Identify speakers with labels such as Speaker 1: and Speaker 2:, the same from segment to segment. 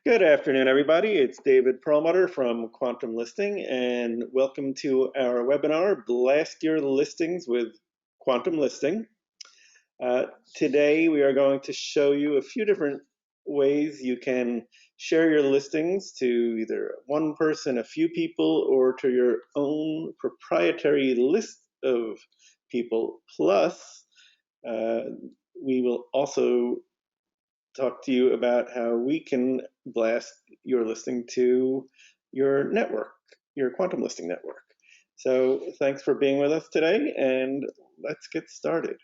Speaker 1: Good afternoon, everybody. It's David Perlmutter from QuantumListing, and welcome to our webinar, Blast Your Listings with QuantumListing. Today, we are going to show you a few different ways you can share your listings to either one person, a few people, or to your own proprietary list of people. Plus, we will also talk to you about how we can blast your listing to your network, your quantum listing network. So thanks for being with us today, and let's get started.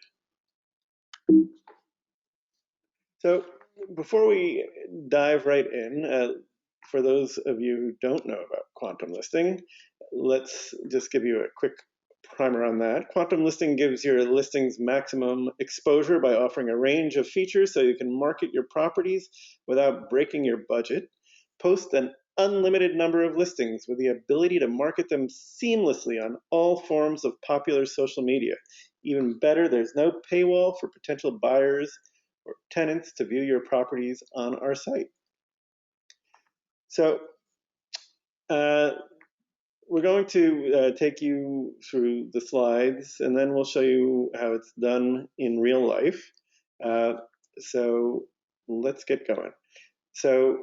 Speaker 1: So before we dive right in, for those of you who don't know about quantum listing, let's just give you a quick primer on that. Quantum listing gives your listings maximum exposure by offering a range of features so you can market your properties without breaking your budget. Post an unlimited number of listings with the ability to market them seamlessly on all forms of popular social media. Even better, there's no paywall for potential buyers or tenants to view your properties on our site. So we're going to take you through the slides, and then we'll show you how it's done in real life. So let's get going. So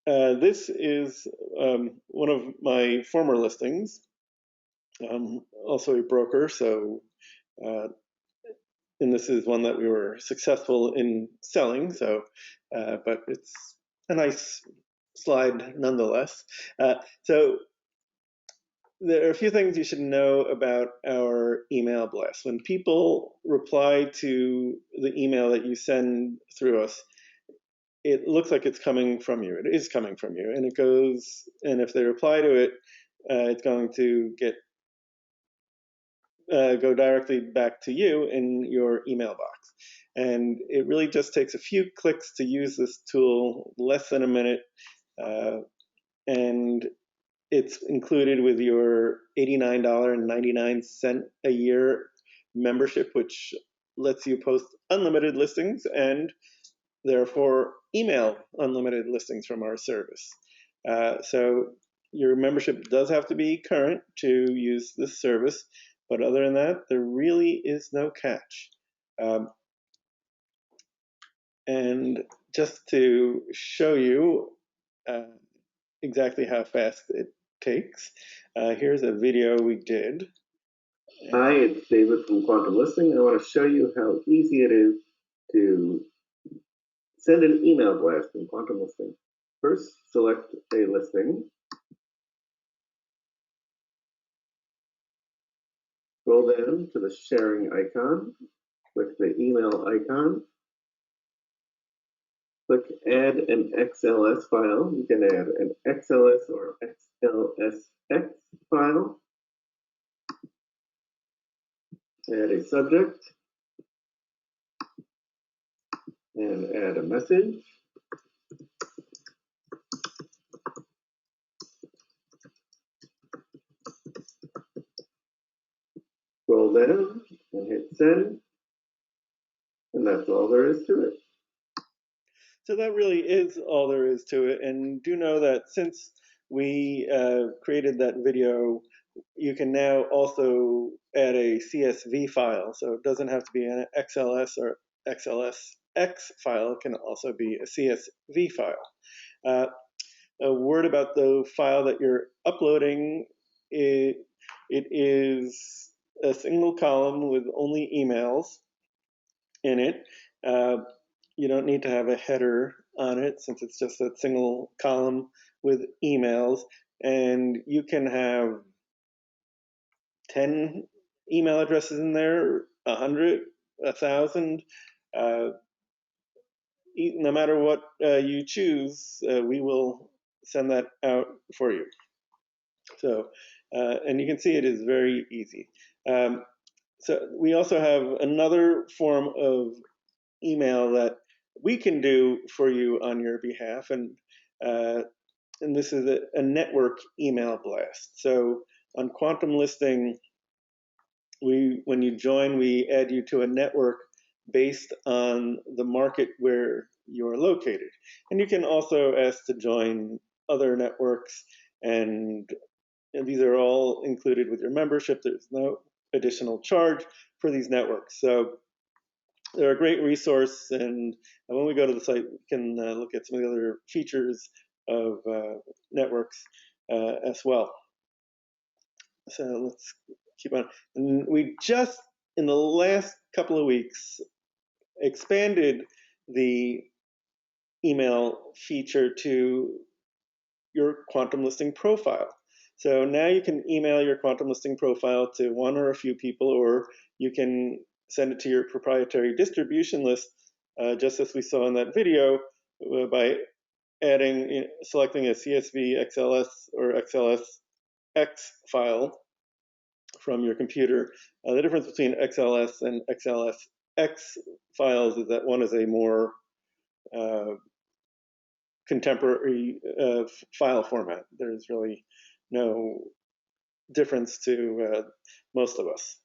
Speaker 1: this is one of my former listings. I'm also a broker, so and this is one that we were successful in selling. So, but it's a nice slide nonetheless. So there are a few things you should know about our email blast. When people reply to the email that you send through us, it looks like it's coming from you. It is coming from you, and it goes. And if they reply to it, it's going to go directly back to you in your email box. And it really just takes a few clicks to use this tool, less than a minute, and it's included with your $89.99 a year membership, which lets you post unlimited listings and therefore email unlimited listings from our service. So your membership does have to be current to use this service, but other than that, there really is no catch. And just to show you exactly how fast it takes, here's a video we did.
Speaker 2: Hi, it's David from QuantumListing. I want to show you how easy it is to send an email blast in QuantumListing. First, select a listing. Scroll down to the sharing icon. Click the email icon. Click Add an XLS file. You can add an XLS or XLSX file. Add a subject. And add a message. Scroll down and hit send. And that's all there is to it.
Speaker 1: So that really is all there is to it. And do know that since we created that video, you can now also add a CSV file. So it doesn't have to be an XLS or XLSX file. It can also be a CSV file. A word about the file that you're uploading. It is a single column with only emails in it. You don't need to have a header on it since it's just a single column with emails, and you can have 10 email addresses in there, 100, 1,000. No matter what you choose, we will send that out for you. So, and you can see it is very easy. So we also have another form of email that we can do for you on your behalf, and this is a network email blast. So on QuantumListing, when you join, we add you to a network based on the market where you're located. And you can also ask to join other networks, and these are all included with your membership. There's no additional charge for these networks. So they're a great resource, and when we go to the site, we can look at some of the other features of networks as well. So let's keep on. And we just, in the last couple of weeks, expanded the email feature to your quantum listing profile. So now you can email your quantum listing profile to one or a few people, or you can send it to your proprietary distribution list, just as we saw in that video, by adding, selecting a CSV, XLS, or XLSX file from your computer. The difference between XLS and XLSX files is that one is a more contemporary file format. There's really no difference to most of us.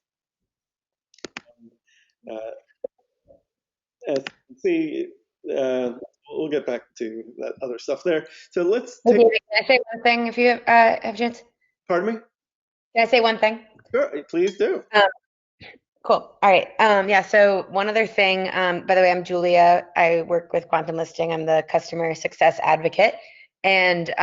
Speaker 1: As you can see, we'll get back to that other stuff there. So let's
Speaker 3: Hey,
Speaker 1: take.
Speaker 3: David, can I say one thing if you have a chance?
Speaker 1: Pardon me?
Speaker 3: Can I say one thing?
Speaker 1: Sure, please do.
Speaker 3: Cool. All right. Yeah. So one other thing, by the way, I'm Julia. I work with Quantum Listing. I'm the customer success advocate. And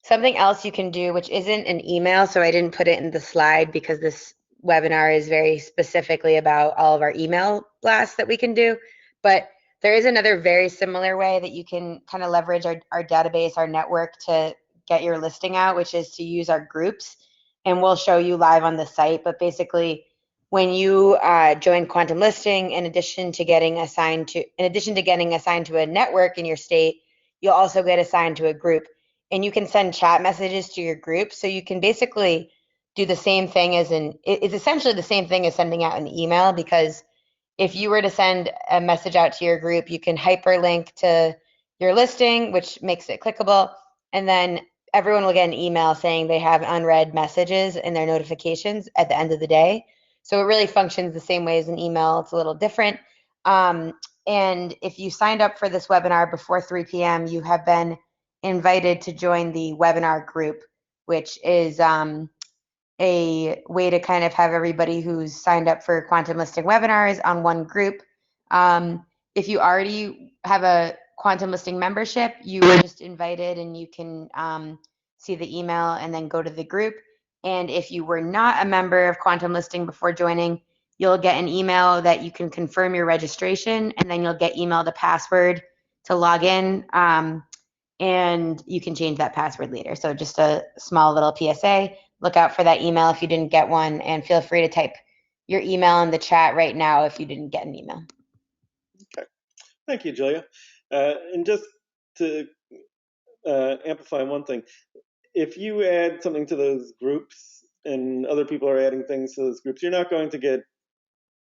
Speaker 3: something else you can do, which isn't an email, so I didn't put it in the slide because this webinar is very specifically about all of our email blasts that we can do. But there is another very similar way that you can kind of leverage our database, our network to get your listing out, which is to use our groups. And we'll show you live on the site. But basically, when you join Quantum Listing, in addition to getting assigned to a network in your state, you'll also get assigned to a group, and you can send chat messages to your group. So you can basically do the same thing it's essentially the same thing as sending out an email, because if you were to send a message out to your group, you can hyperlink to your listing, which makes it clickable, and then everyone will get an email saying they have unread messages in their notifications at the end of the day. So it really functions the same way as an email. It's a little different. And if you signed up for this webinar before 3 p.m., you have been invited to join the webinar group, which is a way to kind of have everybody who's signed up for quantum listing webinars on one group. If you already have a quantum listing membership, you were just invited and you can see the email and then go to the group. And if you were not a member of quantum listing before joining, you'll get an email that you can confirm your registration, and then you'll get emailed a password to log in. And you can change that password later. So just a small little PSA. Look out for that email if you didn't get one, and feel free to type your email in the chat right now if you didn't get an email.
Speaker 1: Okay, thank you, Julia. And just to amplify one thing, if you add something to those groups and other people are adding things to those groups, you're not going to get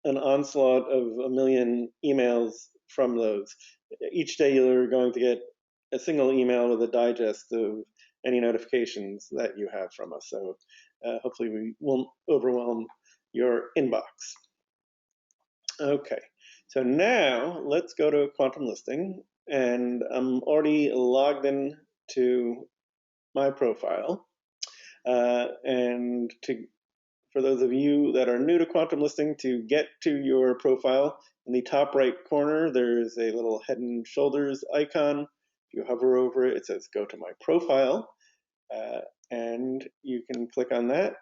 Speaker 1: an onslaught of a million emails from those. Each day you're going to get a single email with a digest of any notifications that you have from us. So hopefully we won't overwhelm your inbox. Okay, so now let's go to Quantum Listing, and I'm already logged in to my profile. And for those of you that are new to Quantum Listing, to get to your profile, in the top right corner, there's a little head and shoulders icon. If you hover over it, it says go to my profile, and you can click on that,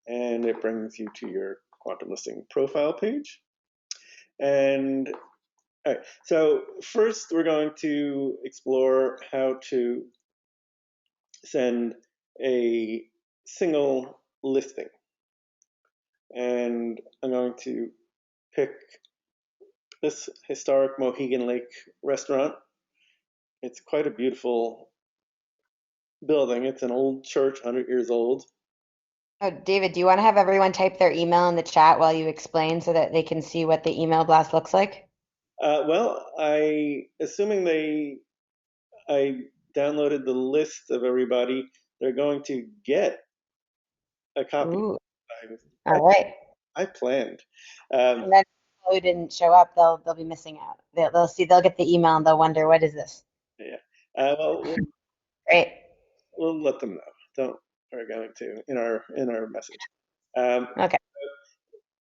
Speaker 1: and it brings you to your Quantum Listing profile page. And all right, so first we're going to explore how to send a single listing. And I'm going to pick this historic Mohegan Lake restaurant. It's quite a beautiful building. It's an old church, 100 years old.
Speaker 3: Oh, David, do you want to have everyone type their email in the chat while you explain so that they can see what the email blast looks like?
Speaker 1: Well, assuming I downloaded the list of everybody, they're going to get a copy.
Speaker 3: Ooh,
Speaker 1: I,
Speaker 3: all right.
Speaker 1: I planned.
Speaker 3: And then flow didn't show up, they'll be missing out. They'll get the email and they'll wonder, what is this?
Speaker 1: Yeah. Well,
Speaker 3: Great.
Speaker 1: we'll let them know. Don't We're going to in our message. Um,
Speaker 3: Okay.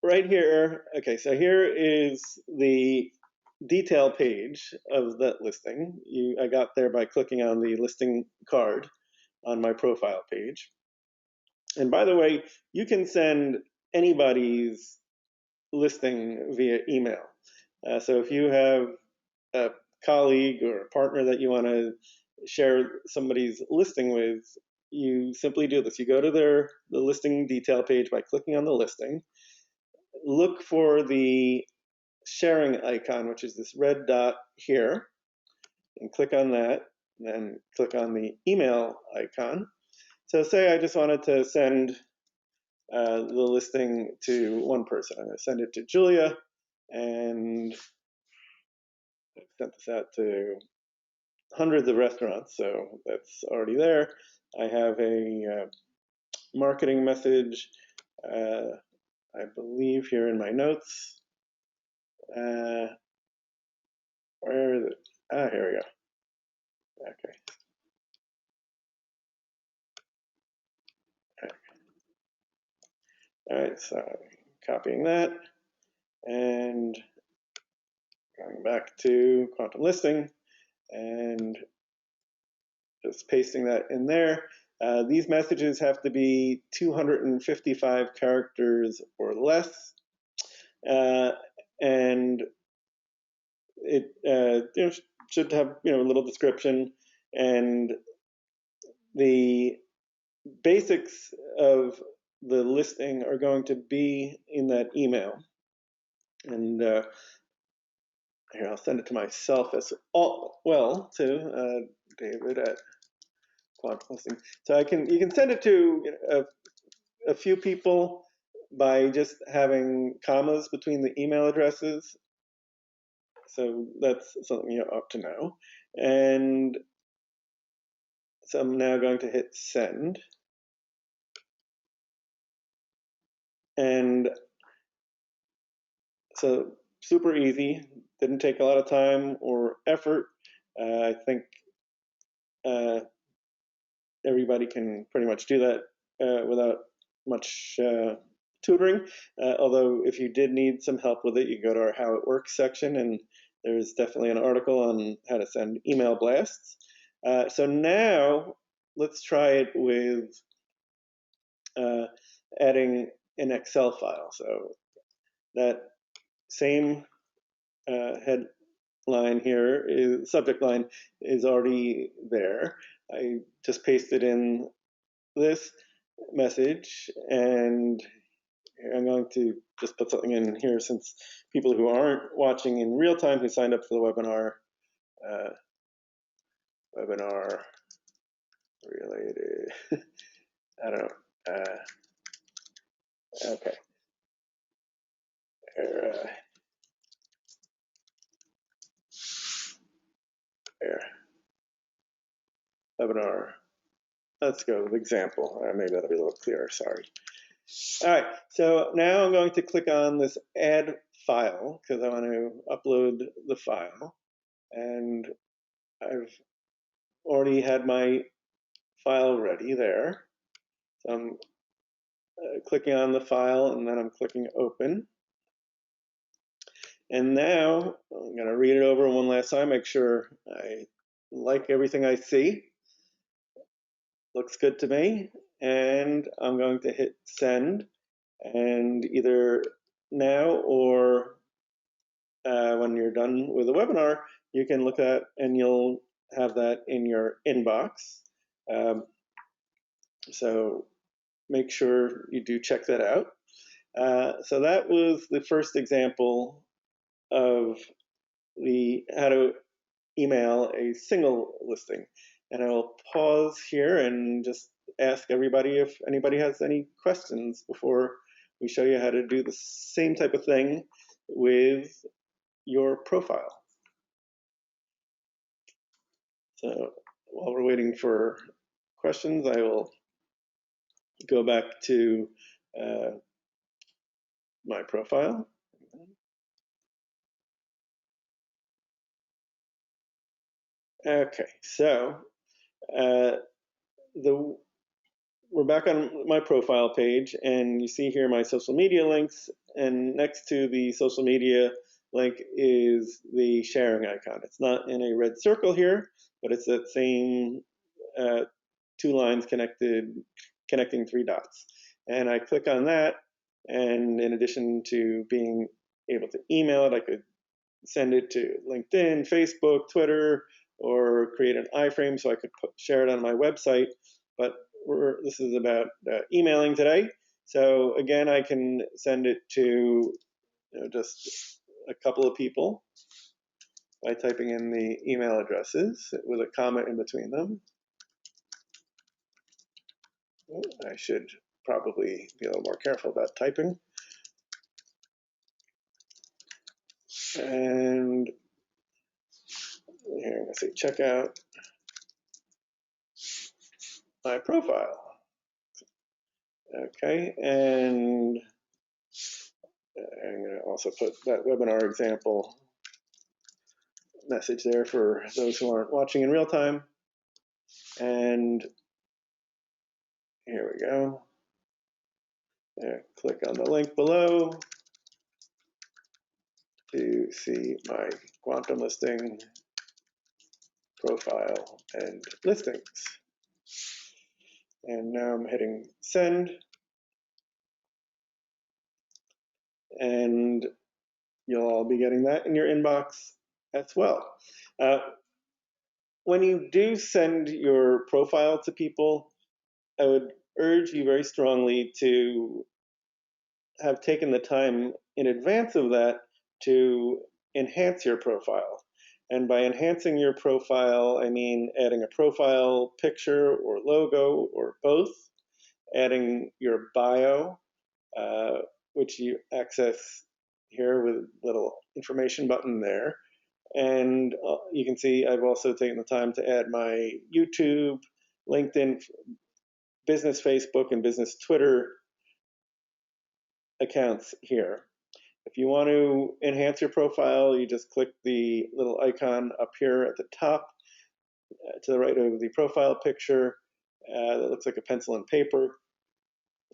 Speaker 1: right here. Okay, so here is the detail page of that listing. I got there by clicking on the listing card on my profile page. And by the way, you can send anybody's listing via email. So if you have a colleague or a partner that you want to share somebody's listing with, you simply do this. You go to the listing detail page by clicking on the listing, look for the sharing icon, which is this red dot here, and click on that, and then click on the email icon. So say I just wanted to send the listing to one person. I'm going to send it to Julia, and I've sent this out to hundreds of restaurants, so that's already there. I have a marketing message, I believe, here in my notes. Where is it? Here we go. Okay. All right, so copying that and going back to QuantumListing and just pasting that in there. These messages have to be 255 characters or less, and it should have a little description, and the basics of the listing are going to be in that email. And here, I'll send it to myself as well, to David at QuantumListing. So you can send it to a few people by just having commas between the email addresses. So that's something you ought to know. And so I'm now going to hit send. And so super easy, didn't take a lot of time or effort. I think everybody can pretty much do that without much tutoring. Although if you did need some help with it, you go to our How It Works section, and there's definitely an article on how to send email blasts. So now let's try it with adding an Excel file. So that same headline here, subject line, is already there. I just pasted in this message, and I'm going to just put something in here since people who aren't watching in real time who signed up for the webinar, webinar related, I don't know, okay, here, webinar, let's go with example, maybe that'll be a little clearer, sorry. All right, so now I'm going to click on this add file because I want to upload the file, and I've already had my file ready there. So I'm clicking on the file, and then I'm clicking open. And now I'm going to read it over one last time, make sure I like everything I see. Looks good to me. And I'm going to hit send, and either now or when you're done with the webinar, you can look at and you'll have that in your inbox. So make sure you do check that out. So that was the first example of how to email a single listing. And I'll pause here and just ask everybody if anybody has any questions before we show you how to do the same type of thing with your profile. So while we're waiting for questions, I will go back to my profile. Okay, so we're back on my profile page, and you see here my social media links, and next to the social media link is the sharing icon. It's not in a red circle here, but it's that same 2 lines connecting 3 dots. And I click on that, and in addition to being able to email it, I could send it to LinkedIn, Facebook, Twitter, or create an iframe so I could share it on my website. But this is about emailing today. So again, I can send it to just a couple of people by typing in the email addresses with a comma in between them. I should probably be a little more careful about typing. And here, I'm going to say check out my profile. Okay, and I'm going to also put that webinar example message there for those who aren't watching in real time. And here we go. Click on the link below to see my QuantumListing profile and listings. And now I'm hitting send. And you'll all be getting that in your inbox as well. When you do send your profile to people, I would urge you very strongly to have taken the time in advance of that to enhance your profile. And by enhancing your profile, I mean adding a profile picture or logo or both, adding your bio, which you access here with a little information button there. And you can see I've also taken the time to add my YouTube, LinkedIn, business Facebook, and business Twitter accounts here. If you want to enhance your profile, you just click the little icon up here at the top to the right of the profile picture that looks like a pencil and paper,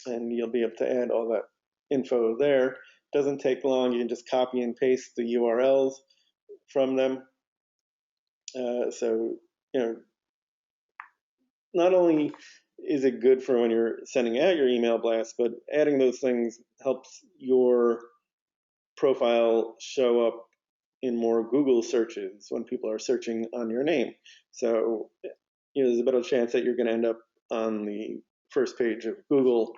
Speaker 1: and you'll be able to add all that info there. Doesn't take long. You can just copy and paste the URLs from them. So, not only is it good for when you're sending out your email blast, but adding those things helps your profile show up in more Google searches when people are searching on your name. So, there's a better chance that you're going to end up on the first page of Google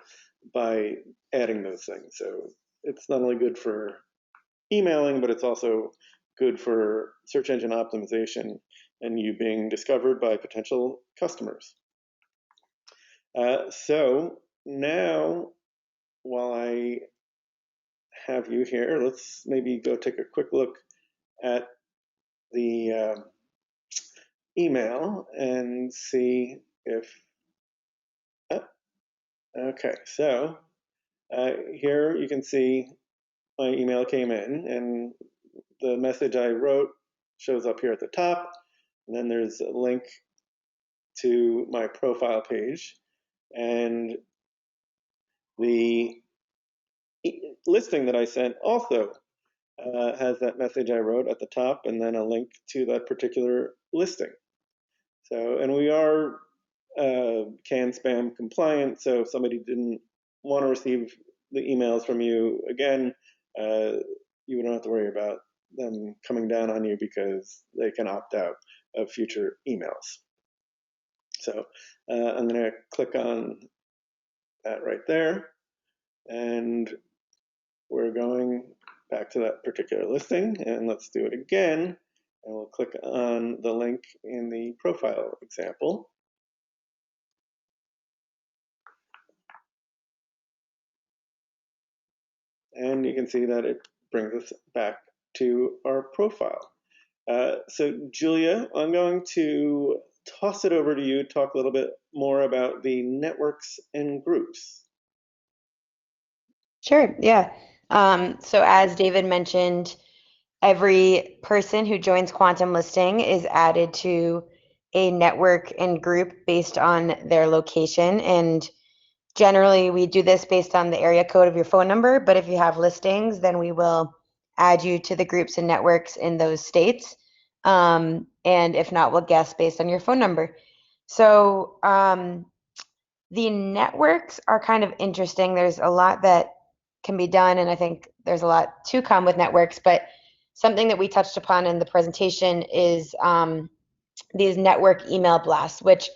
Speaker 1: by adding those things. So it's not only good for emailing, but it's also good for search engine optimization and you being discovered by potential customers. So now, while I have you here, let's maybe go take a quick look at the email and see if, okay, so here you can see my email came in and the message I wrote shows up here at the top, and then there's a link to my profile page, and the listing that I sent also has that message I wrote at the top and then a link to that particular listing. So, and we are CAN spam compliant, so if somebody didn't want to receive the emails from you again, you don't have to worry about them coming down on you because they can opt out of future emails. So I'm going to click on that right there, and we're going back to that particular listing, and let's do it again, and we'll click on the link in the profile example. And you can see that it brings us back to our profile. So Julia, I'm going to toss it over to you to talk a little bit more about the networks and groups.
Speaker 3: Sure, yeah. So as David mentioned, every person who joins QuantumListing is added to a network and group based on their location. And generally, we do this based on the area code of your phone number. But if you have listings, then we will add you to the groups and networks in those states. And if not, we'll guess based on your phone number. So the networks are kind of interesting. There's a lot that can be done, and I think there's a lot to come with networks. But something that we touched upon in the presentation is these network email blasts, which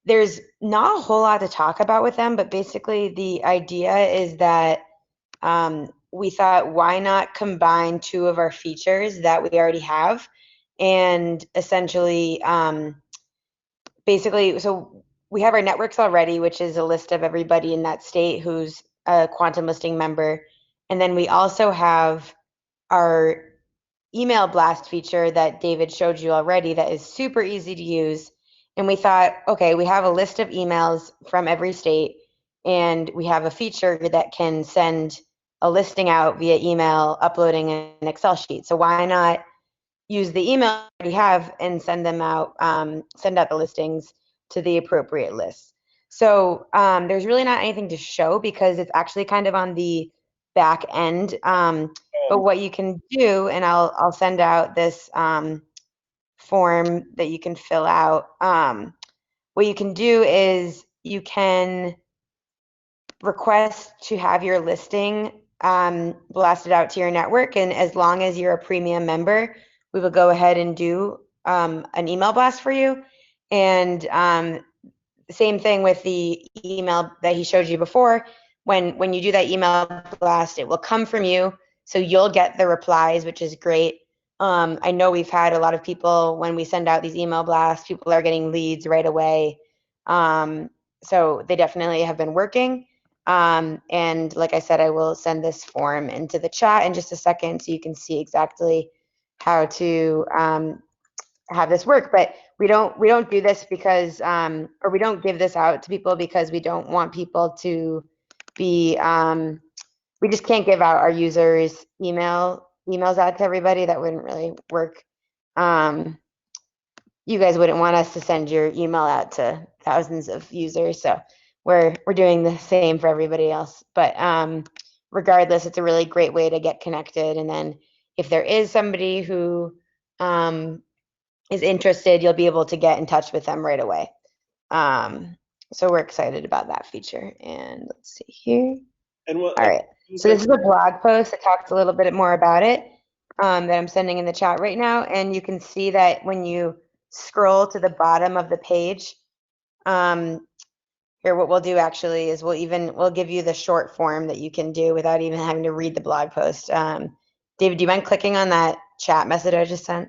Speaker 3: there's not a whole lot to talk about with them, but basically the idea is that we thought, why not combine two of our features that we already have, and essentially, basically, so we have our networks already, which is a list of everybody in that state who's a QuantumListing member, and then we also have our email blast feature that David showed you already that is super easy to use. And we thought, okay, we have a list of emails from every state, and we have a feature that can send a listing out via email, uploading an Excel sheet. So why not use the email we have and send them out, send out the listings to the appropriate lists. So there's really not anything to show because it's actually kind of on the back end. But what you can do, and I'll send out this form that you can fill out. What you can do is you can request to have your listing blasted out to your network, and as long as you're a premium member, we will go ahead and do an email blast for you. And same thing with the email that he showed you before. When you do that email blast, it will come from you, so you'll get the replies, which is great. I know we've had a lot of people, when we send out these email blasts, people are getting leads right away. So they definitely have been working. And like I said, I will send this form into the chat in just a second so you can see exactly how to have this work. But we don't do this because, or we don't give this out to people because we don't want people to be, we just can't give out our users' emails out to everybody. That wouldn't really work. You guys wouldn't want us to send your email out to thousands of users, so we're doing the same for everybody else. But regardless, it's a really great way to get connected. And then if there is somebody who is interested, you'll be able to get in touch with them right away. So we're excited about that feature. And let's see here.
Speaker 1: And
Speaker 3: all right. So this is a blog post that talks a little bit more about it that I'm sending in the chat right now. And you can see that when you scroll to the bottom of the page, here what we'll do actually is we'll give you the short form that you can do without even having to read the blog post. David, do you mind clicking on that chat message I just sent?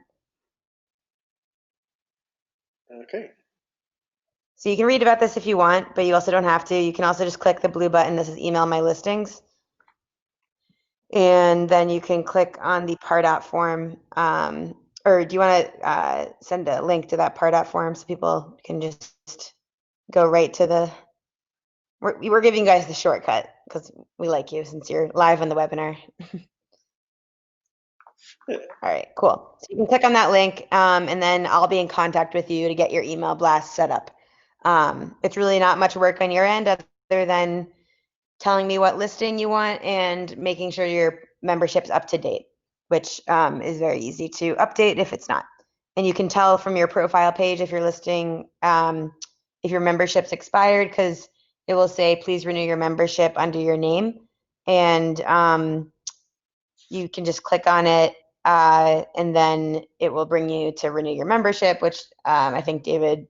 Speaker 1: Okay.
Speaker 3: So you can read about this if you want, but you also don't have to. You can also just click the blue button. This is email my listings. And then you can click on the part-out form. Or do you want to send a link to that part-out form so people can just go right to the, we're giving you guys the shortcut because we like you since you're live on the webinar. All right, cool. So you can click on that link, and then I'll be in contact with you to get your email blast set up. It's really not much work on your end other than telling me what listing you want and making sure your membership's up to date, which is very easy to update if it's not. And you can tell from your profile page if your listing, if your membership's expired, because it will say, please renew your membership under your name. And you can just click on it, and then it will bring you to renew your membership, which I think David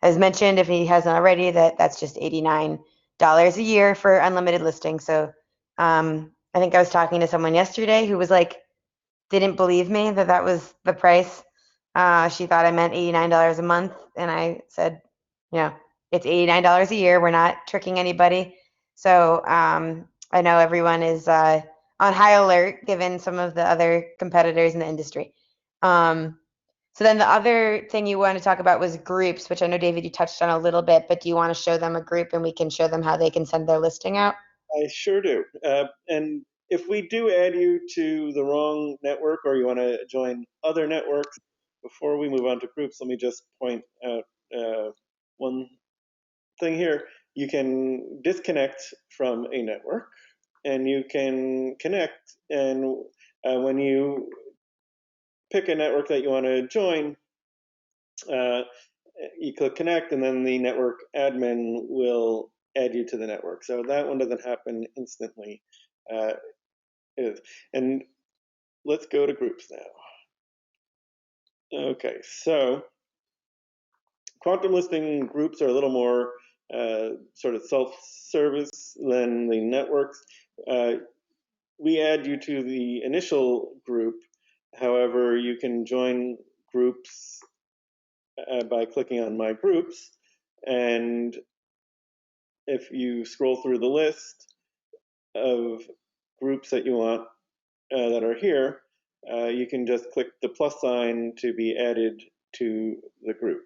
Speaker 3: has mentioned, if he hasn't already, that's just $89 a year for unlimited listing. So I think I was talking to someone yesterday who was like, didn't believe me that was the price. She thought I meant $89 a month. And I said, it's $89 a year. We're not tricking anybody. So I know everyone is on high alert given some of the other competitors in the industry. So then the other thing you want to talk about was groups, which I know, David, you touched on a little bit, but do you want to show them a group and we can show them how they can send their listing out?
Speaker 1: I sure do. And if we do add you to the wrong network or you want to join other networks, before we move on to groups, let me just point out one thing here. You can disconnect from a network and you can connect, and when you pick a network that you want to join, you click connect and then the network admin will add you to the network. So that one doesn't happen instantly. And let's go to groups now. Okay, so QuantumListing groups are a little more sort of self-service than the networks. We add you to the initial group. However, you can join groups by clicking on My Groups. And if you scroll through the list of groups that you want that are here, you can just click the plus sign to be added to the group.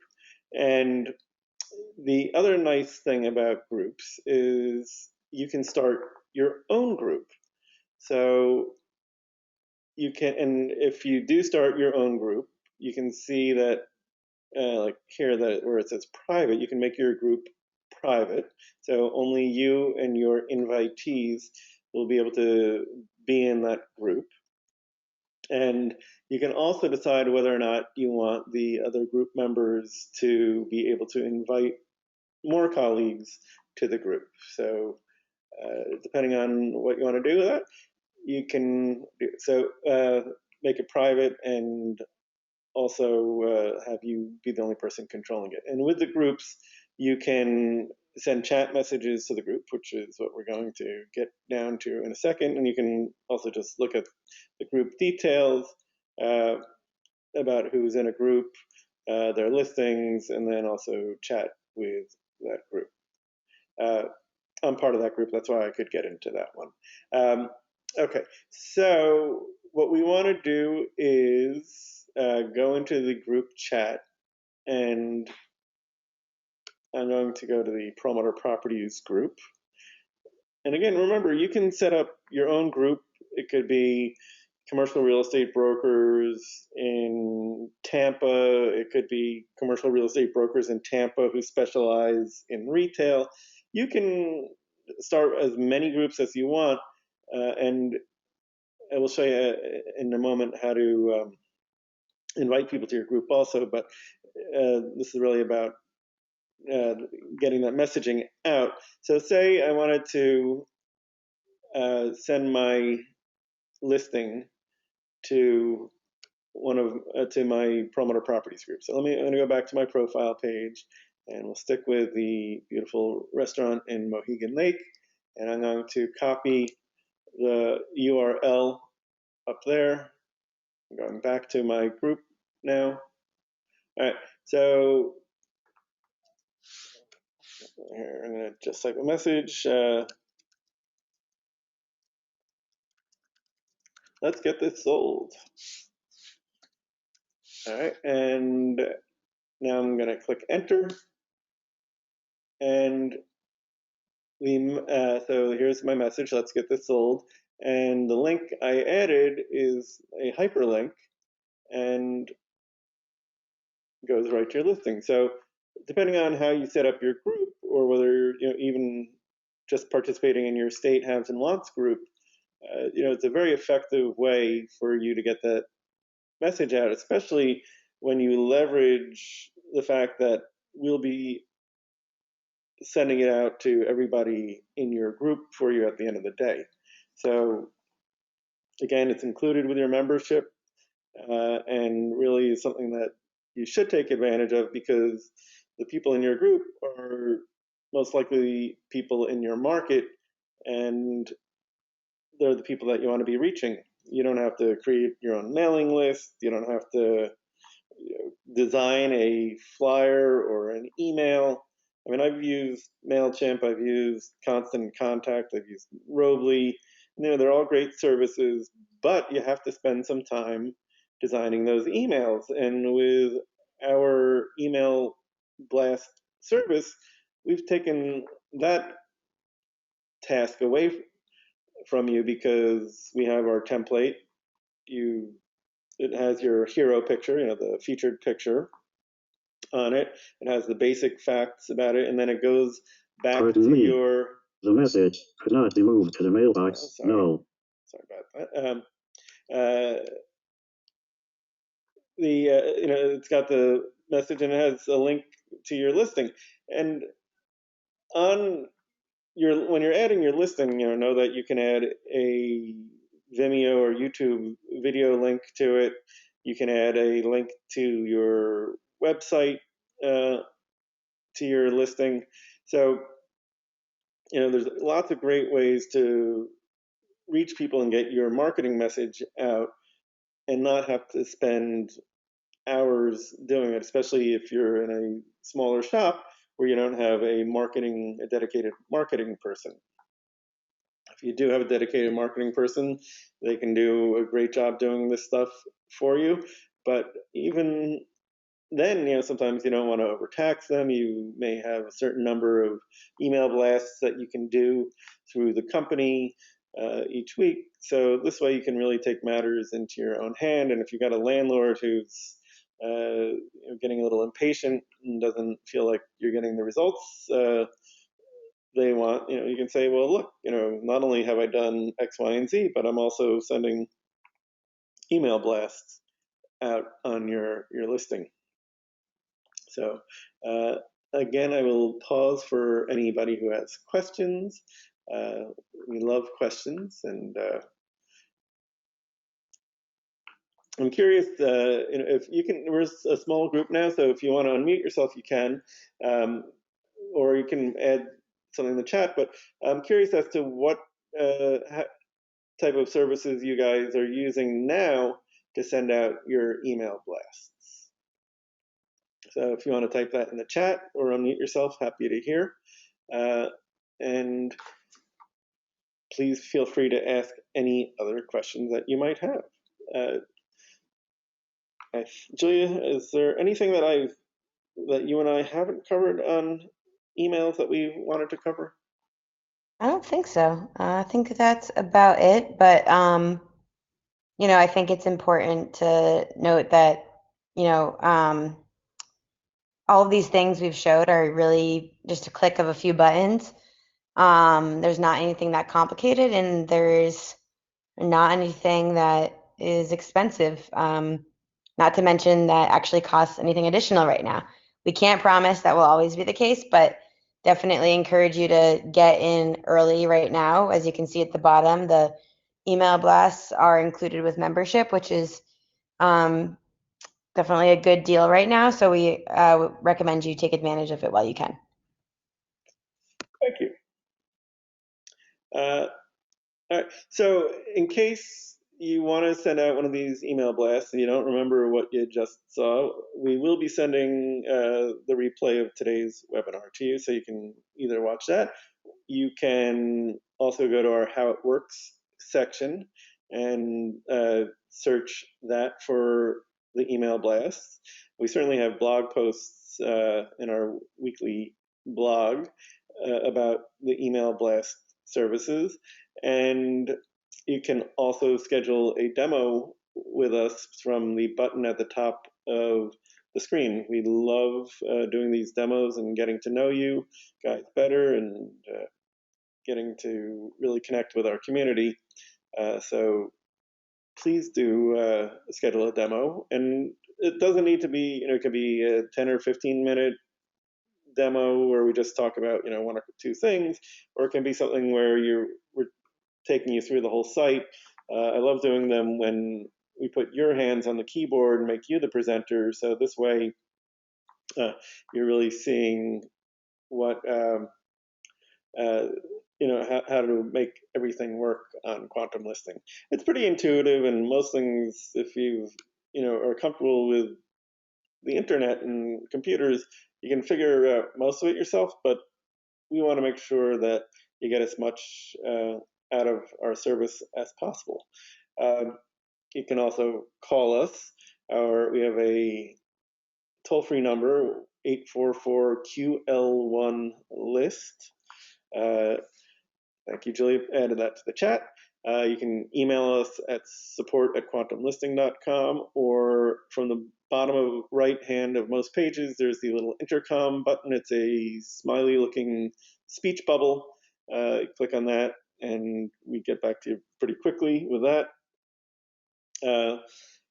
Speaker 1: And the other nice thing about groups is you can start your own group. So you can, and if you do start your own group, you can see that like here, that where it says private, you can make your group private. So only you and your invitees will be able to be in that group. And you can also decide whether or not you want the other group members to be able to invite more colleagues to the group. So depending on what you want to do with that, you can do it. So make it private and also have you be the only person controlling it. And with the groups, you can send chat messages to the group, which is what we're going to get down to in a second. And you can also just look at the group details about who's in a group, their listings, and then also chat with that group. I'm part of that group, that's why I could get into that one. Okay, so what we want to do is go into the group chat, and I'm going to go to the Promoter Properties group. And again, remember, you can set up your own group. It could be commercial real estate brokers in Tampa. It could be commercial real estate brokers in Tampa who specialize in retail. You can start as many groups as you want, and I will show you in a moment how to invite people to your group also, but this is really about getting that messaging out. So say I wanted to send my listing to to my Promoter Properties group. So I'm going to go back to my profile page, and we'll stick with the beautiful restaurant in Mohegan Lake, and I'm going to copy the URL up there. I'm going back to my group now. All right, so here, I'm going to just type a message. Let's get this sold. All right, and now I'm going to click enter. And so here's my message, let's get this sold. And the link I added is a hyperlink and goes right to your listing. So depending on how you set up your group, or whether you're even just participating in your state haves and wants group, it's a very effective way for you to get that message out, especially when you leverage the fact that we'll be sending it out to everybody in your group for you at the end of the day. So again, it's included with your membership, and really is something that you should take advantage of, because the people in your group are most likely people in your market, and they're the people that you want to be reaching. You don't have to create your own mailing list. You don't have to design a flyer or an email. I mean, I've used MailChimp, I've used Constant Contact, I've used Robly. They're all great services, but you have to spend some time designing those emails. And with our email blast service, we've taken that task away from you because we have our template. It has your hero picture, the featured picture on it. It has the basic facts about it, and then it goes back
Speaker 4: Pardon
Speaker 1: to
Speaker 4: me.
Speaker 1: your.
Speaker 4: The message could not be moved to the mailbox.
Speaker 1: Sorry.
Speaker 4: No.
Speaker 1: Sorry about that. It's got the message and it has a link to your listing. And when you're adding your listing, know that you can add a Vimeo or YouTube video link to it. You can add a link to your website to your listing. So, there's lots of great ways to reach people and get your marketing message out and not have to spend hours doing it, especially if you're in a smaller shop where you don't have a dedicated marketing person. If you do have a dedicated marketing person, they can do a great job doing this stuff for you. But even then, sometimes you don't want to overtax them. You may have a certain number of email blasts that you can do through the company each week. So this way you can really take matters into your own hand. And if you've got a landlord who's getting a little impatient and doesn't feel like you're getting the results they want, you can say, well, look, not only have I done X, Y, and Z, but I'm also sending email blasts out on your listing. So again, I will pause for anybody who has questions. We love questions, and I'm curious if you can. We're a small group now, so if you want to unmute yourself, you can, or you can add something in the chat. But I'm curious as to what type of services you guys are using now to send out your email blasts. So if you want to type that in the chat or unmute yourself, happy to hear. And please feel free to ask any other questions that you might have. Julia, is there anything that you and I haven't covered on emails that we wanted to cover?
Speaker 3: I don't think so. I think that's about it. But I think it's important to note that, all of these things we've showed are really just a click of a few buttons. There's not anything that complicated, and there's not anything that is expensive. Not to mention that actually costs anything additional right now. We can't promise that will always be the case, but definitely encourage you to get in early right now. As you can see at the bottom, the email blasts are included with membership, which is definitely a good deal right now. So we recommend you take advantage of it while you can.
Speaker 1: Thank you. All right. So in case you want to send out one of these email blasts and you don't remember what you just saw, we will be sending the replay of today's webinar to you, so you can either watch that. You can also go to our How It Works section and search that for the email blasts. We certainly have blog posts in our weekly blog about the email blast services, and you can also schedule a demo with us from the button at the top of the screen. We love doing these demos and getting to know you guys better and getting to really connect with our community. So please do schedule a demo. And it doesn't need to be, it could be a 10 or 15 minute demo where we just talk about, one or two things, or it can be something where we're taking you through the whole site. I love doing them when we put your hands on the keyboard and make you the presenter. So this way, you're really seeing what how to make everything work on QuantumListing. It's pretty intuitive, and most things, if you are comfortable with the internet and computers, you can figure out most of it yourself. But we want to make sure that you get as much out of our service as possible. You can also call us. We have a toll-free number, 844-QL1-LIST. Thank you, Julia. Added that to the chat. You can email us at support@quantumlisting.com, or from the bottom of right hand of most pages, there's the little intercom button. It's a smiley looking speech bubble. Click on that and we get back to you pretty quickly with that.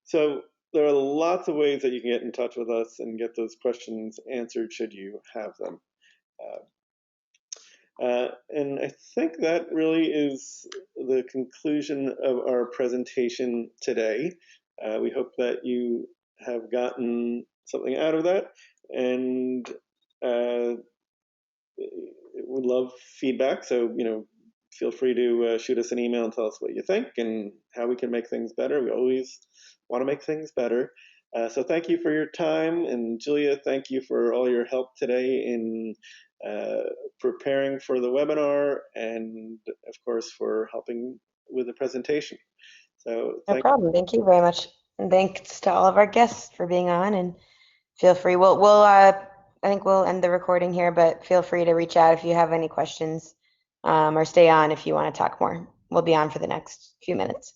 Speaker 1: So there are lots of ways that you can get in touch with us and get those questions answered should you have them. And I think that really is the conclusion of our presentation today. We hope that you have gotten something out of that, and would love feedback. So, feel free to shoot us an email and tell us what you think and how we can make things better. We always want to make things better. So thank you for your time. And Julia, thank you for all your help today in preparing for the webinar, and of course for helping with the presentation. So
Speaker 3: No problem. Thank you very much. And thanks to all of our guests for being on, and feel free. I think we'll end the recording here, but feel free to reach out if you have any questions, or stay on if you want to talk more. We'll be on for the next few minutes.